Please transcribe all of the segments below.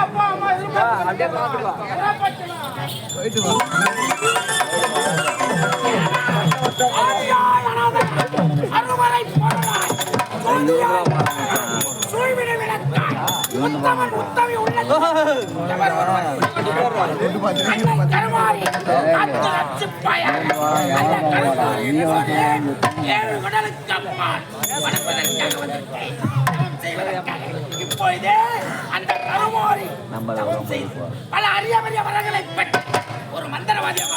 அப்பா அம்மா போயிட்டு வா. இப்பொழுதே அந்த கருமாறி பல அரிய பெரிய வரங்களை பெற்று ஒரு மந்திரவாதியாக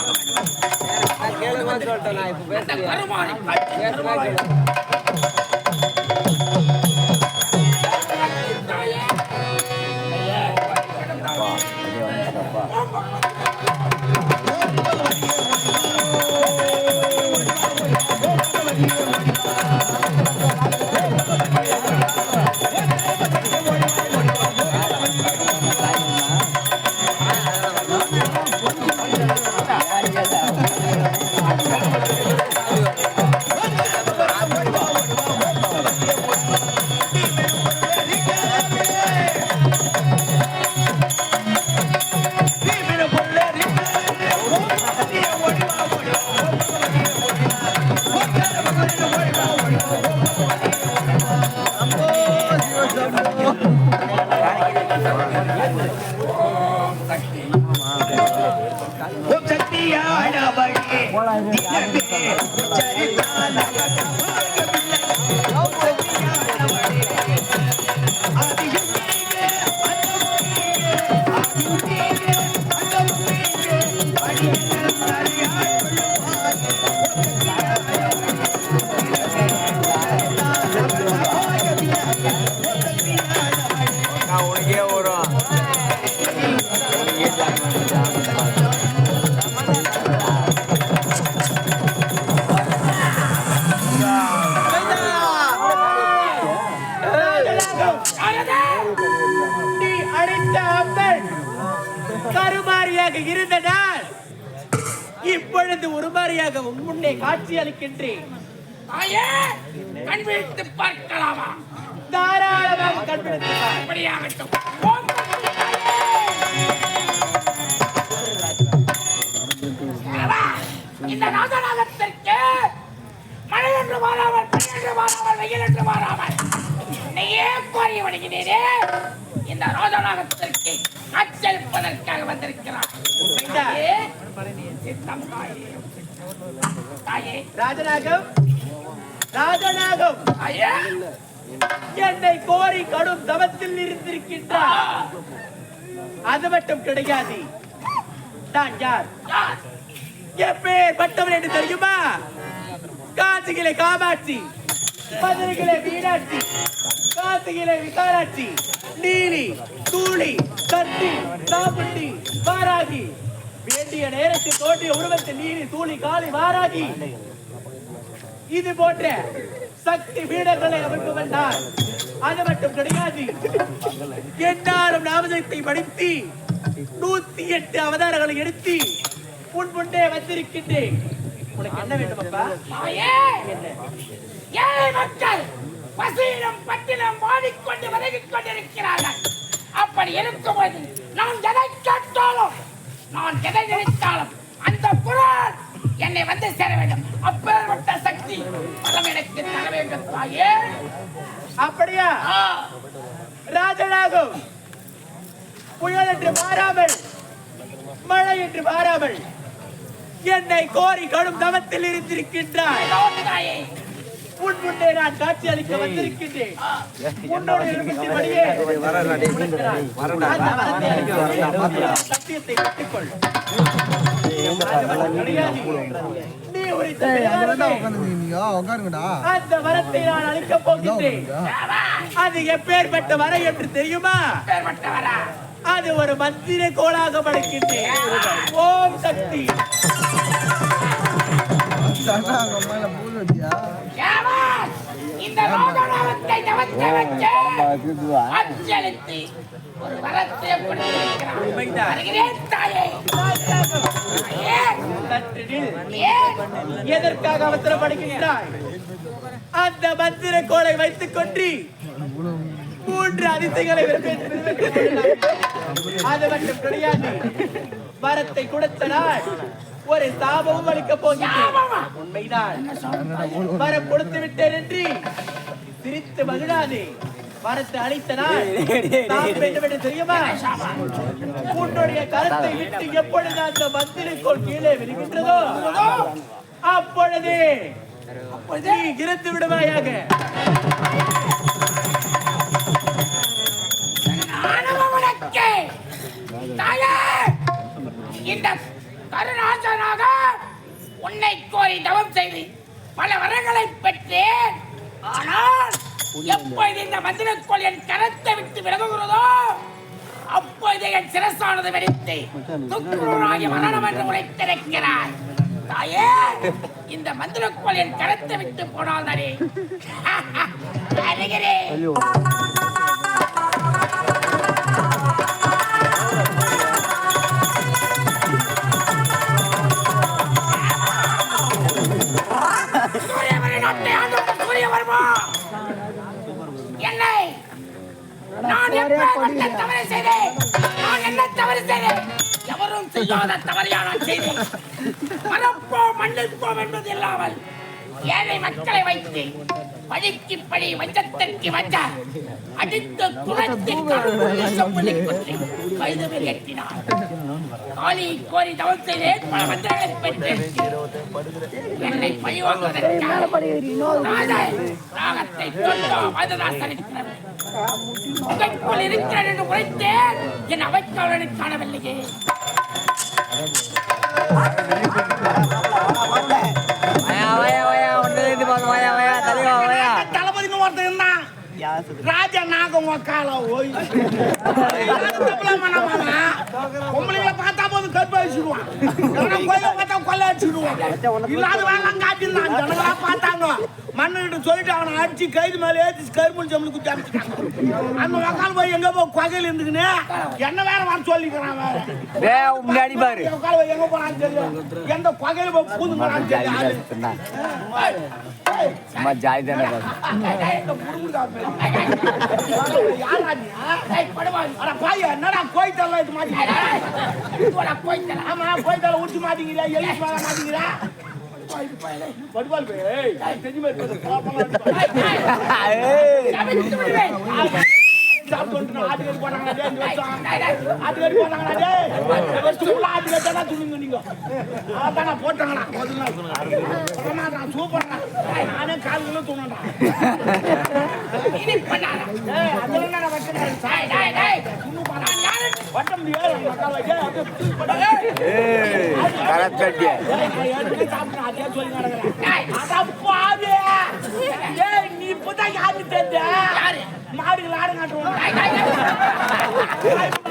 கருமாறி இருந்ததால் இப்பொழுது உருமாறியாக முன்னே காட்சி அளிக்கின்றேன். கண்பிடித்து பார்க்கலாமா? தாராளமாக கண்பிடித்து அப்படியாகட்டும். இந்த நாதநாதத்திற்கு மழை என்று மாறாமல் பனி என்று மாறாமல் வெயில் என்று மாறாமல் நீயே கோரி வணங்கினேனே. இந்த ராஜநாகத்திற்கு அச்சரிப்பதற்காக வந்திருக்கிறார். ராஜநாகம், ராஜநாகம், என்னை கோரி கடும் தவத்தில் இருந்திருக்கின்றார். அது மட்டும் கிடையாது. நான் யார், எப்பேர் பட்டவன் என்று தெரியுமா? காசிகளே காமாட்சி, மதுரைகளே மீனாட்சி, காசிகளே விசாலாட்சி, நீலி, தூளி, கத்தி, சாப்பிட்டி, வாராகி, வேண்டிய நேரத்தில் தோன்றிய உருவத்தில் நீலி, தூளி, காளி, வாராகி, இது போன்ற சக்தி பீடங்களை அமைப்பவன் நான். அது மட்டும் கிடையாது. என்னாலும் நாமதத்தை படித்து 108 அவதாரங்களை எடுத்து உன் முன்னே வந்திருக்கின்றேன். உனக்கு என்ன வேண்டும் அப்பா? ஏழை மக்கள் பசியிலும் பட்டிலும் வாடிக்கொண்டு விலகிக் கொண்டிருக்கிறார்கள். அப்படி இருக்கும்போது நான் எதை கேட்டாலும், நான் எதை நினைத்தாலும் அந்த பொருள் என்னை வந்து சேர வேண்டும். அப்பேற்பட்ட சக்தி பலம் எனக்கு தர வேண்டும் தாயே. அப்படியா? ராஜநாகம், புயல் என்று மாறாமல், மழை என்று மாறாமல் என்னை கோரி கடும் தவத்தில் இருந்திருக்கின்றாய். உன் முன்னே நான் காட்சி அளிக்க வந்திருக்கின்றேன். உன்னோட விருப்பத்தின்படியே சத்தியத்தை கற்றுக்கொள். நீ அந்த வரத்தை நான் அளிக்கப் போகின்றேன். அது எப்பேற்பட்ட வர என்று தெரியுமா? அது ஒரு மந்திர கோளாக படைக்கின்றேன். ஓம் சக்தி. இந்த ரோகநாமத்தை தவத்த வச்சு அச்சலித்து ஒரு வரத்தை கொடுத்திருக்கிறார். தாயே, எதற்காக அவசரப்படுகின்றாய்? அந்த மந்திர கோலை வைத்துக் கொண்டு 3 அதிசயங்களை அது மட்டும் கிடையாது. வரத்தை கொடுத்த நாள் ஒரு சாபமும் அளிக்க போகிறேன். உண்மைதான். வரம் கொடுத்து விட்டேன் என்று சிரித்து மகிழாதே. வரத்தை அளித்த நாள் தெரியுமா? உன்னுடைய கருத்தை விட்டு எப்பொழுது அந்த மந்திரக்கோள் கீழே விழுகின்றதோ அப்பொழுது நீ இருந்து விடுவாயாக. இந்த கருணாசனாக உன்னை கோரி தவம் செய்து பல வரங்களை பெற்றேன். ஆனால் எப்பொழுது இந்த மந்திரக்கோள் என் கரத்தை விட்டு விலகுகிறதோ அப்பொழுது என் சிரசானது வெடித்து துக்குராகி மரணம் என்று உரைத்திருக்கிறாய். தாயே, இந்த மந்திரக்கோள் என் கரத்தை விட்டு போனால் தானே அருகிறேன். என்னை நான் தவறு செய்தேன். நான் என்ன தவறு செய்தேன்? எவரும் செய்யாத தவறியான செய்தேன். மறப்போம் மன்னிப்போம் என்பது இல்லாமல் ஏழை மக்களை வைத்து பழிக்கு பழி வஞ்சத்திற்கு வஞ்ச அடித்து குளத்திற்கு கைது வெளியேற்றினார். காளி கோரி தவம் செய்தேன். பல மந்திரங்களை பெற்றேன். என்னை பழிவாங்குவதற்காக ராகத்தை தொட்டோ மதுராசனிக்கிறது உங்களுக்குள் இருக்கிறேன் என்று உரைத்தேன். என் அவைக்காவலனை காணவில்லையே. தளபதினு ஒருத்தர் இருந்தான். ராஜா நாகம் காலம் ஓய் பொம்பளைங்களை பார்த்தா போது கற்ப வச்சுடுவான். கோயில பார்த்தா கொள்ள அடிச்சுடுவான். இல்லாத வேலை காட்டிருந்தான். ஜனங்களா பார்த்தாங்க. மண்ணுகிட்ட சொல்லிட்டு அவனை அடிச்சு கைது மேலே ஏற்றி கரும்புள் ஜம்மு குத்தி அடிச்சுட்டாங்க. அந்த மக்கால் போய் எங்க போய் கொகையில் இருந்துக்குன்னு என்ன வேற வர சொல்லிக்கிறான். வேற முன்னாடி பாரு மக்கால் போய் எங்க போனான்னு தெரியும். எந்த கொகையில போய் பூந்துக்கிறான்னு தெரியும். ஜாலி தானே என்னடா கோயத்தல இது மாட்டீங்க. ஆமா கோயத்தல ஊற்றி மாட்டீங்களா? எலி மாட்டீங்களா? சாப்பிட்டு ஆட்டுக்கறி போட்டாங்களா? ஆட்டுக்கறி போட்டாங்களா? ஆட்டுக்கறி துணிங்க நீங்க அதான் போட்டாங்களா? சூப்பர். நானே காலையில தூணா வட்ட முடியாது. நீ இப்பதான் யாரு தெரிஞ்ச மாடுகள் ஆடு காட்டுவோம்.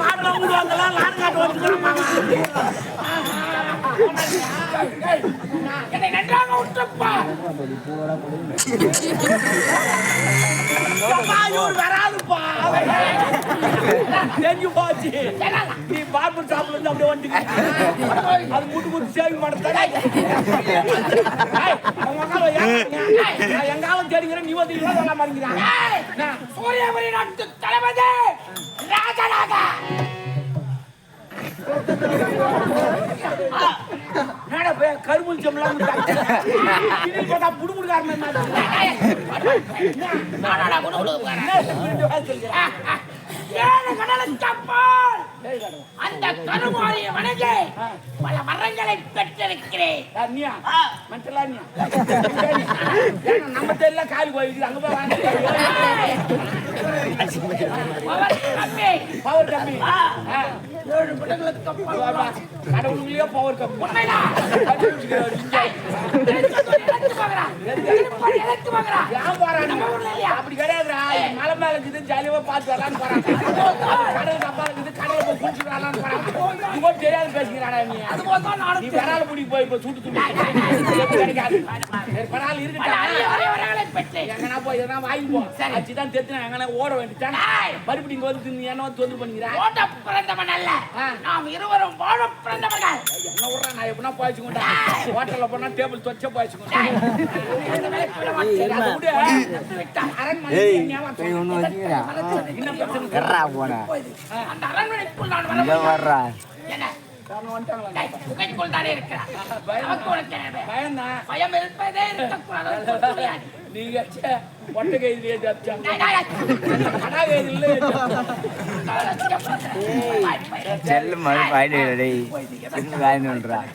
மாடுல விடுவாங்கலாம் ஆடு காட்டு வந்துக்கிறோம். என்னை நன்றாக விட்டுப்பா. வராதுப்பா தெரிஞ்சு போச்சு. நீ பார்பர் ஷாப்ல இருந்து அப்படியே வந்துட்டு அது முட்டு முட்டு சேவிங் பண்ண எங்காலும் தெரிகிறேன். நீ வந்து சொல்ல மாட்டேங்கிறான். சூரியபுரி நாட்டு தளபதி ராஜனாக கரும்புல் சம்பளம் புடுமுடுக்காரன் அந்த கருமாரியை வணங்கி பல மரங்களை பெற்றிருக்கிறேன். நம்ம தெரியல காலி போயிடுது. அங்க போய் பவர் கம்மி. 7 படங்களுக்கு கடவுளுக்குள்ளேயே பவர் கம்மி. அப்படி கிடையாதுடா. மலை மேல இருக்குது ஜாலியாக பார்த்து வரலான்னு போறாங்க கடல் தப்பா இருக்குது கடலை போய் குளிச்சுட்டு வரலான்னு போறாங்க இது கூட தெரியாது பேசுகிறாடா நீ அதுபோதான் நானும் நீ விரால பிடி போய் இப்போ சுட்டு துணி கிடைக்காது பரவாயில்ல இருக்கட்டா எங்கன்னா போய் எதனா வாங்கி போ அச்சுதான் தெரிஞ்சு எங்கன்னா ஓட வேண்டியதான் மறுபடியும் இங்க வந்து நீ என்ன தொந்தரவு பண்ணிக்கிறேன் ஓட்ட பிறந்தவன் அல்ல நாம் இருவரும் வாழ பிறந்தவர்கள் என்ன விட்றா நான் எப்படின்னா போயிச்சுக்கோண்டா ஹோட்டல்ல போனா டேபிள் தொச்ச போயிச்சுக்கோண்டா அந்த அரண்மனைக்குள் நான் வர என்ன புகைக்குள் தானே இருக்கிறார் பயம் இருப்பதே இருக்கக்கூடாது நீங்க ஒட்டை கைதிலே கடா கைதிலே செல்லும் மழை பாய்டுறா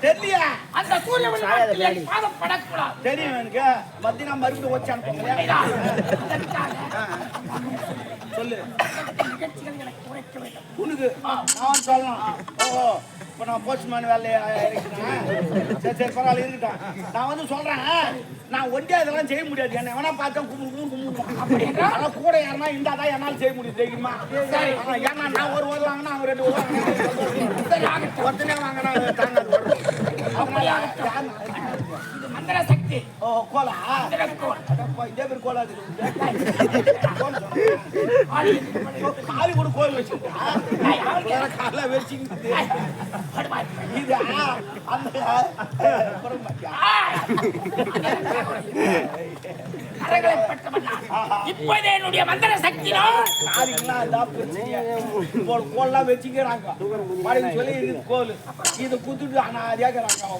தெரியலையா அந்த சூரிய வெளிச்சத்தில் பாதம் படக்கூடாது தெரியும் எனக்கு மத்தினா மறுபடியும் வச்சு அனுப்புங்க சொல்லு நிகழ்ச்சிகள் எனக்கு உரைக்க வேண்டும் உனக்கு நான் சொல்லலாம் ஓ இப்போ நான் போஸ்ட்மேன் வேலையை இருக்கிறேன் சரி பரவாயில்ல இருக்கட்டும் நான் வந்து சொல்றேன் நான் ஒண்டியா இதெல்லாம் செய்ய முடியாது என்ன வேணா பார்த்தா கும்பிடுவோம் ஆனால் கூட யாருன்னா இருந்தா தான் என்னால் செய்ய முடியும் தெரியுமா சரி ஏன்னா நான் ஒரு ஊர் வாங்கினா அவங்க 2 ஊர் வாங்கினா ஒருத்தனே வாங்கினா தாங்க மந்திர சக்தி ஓ கோலா மந்திரக்கோள் இதே பேர் கோலா காலி கூட கோயில் வச்சிருக்கா காலை வச்சுக்கிட்டு இது அந்த கரங்களை பட்டவன் இப்போதே என்னுடைய மந்திர சக்தினால் காலிக்கெல்லாம் அதான் பிரச்சனையா கோல்லாம் வச்சுக்கிறாங்க படகு சொல்லி இது கோல் இதை குத்துட்டு அனாதியாக்குறாங்க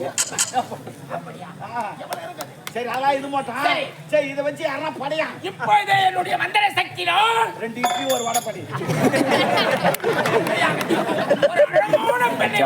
சரி அதான் இது மாட்டான் சரி இதை வச்சு யாரா படையா இப்போதே என்னுடைய மந்திர சக்தினால் 2 இட்லி ஒரு வடை படி ஒரு அழகான பெண்ணை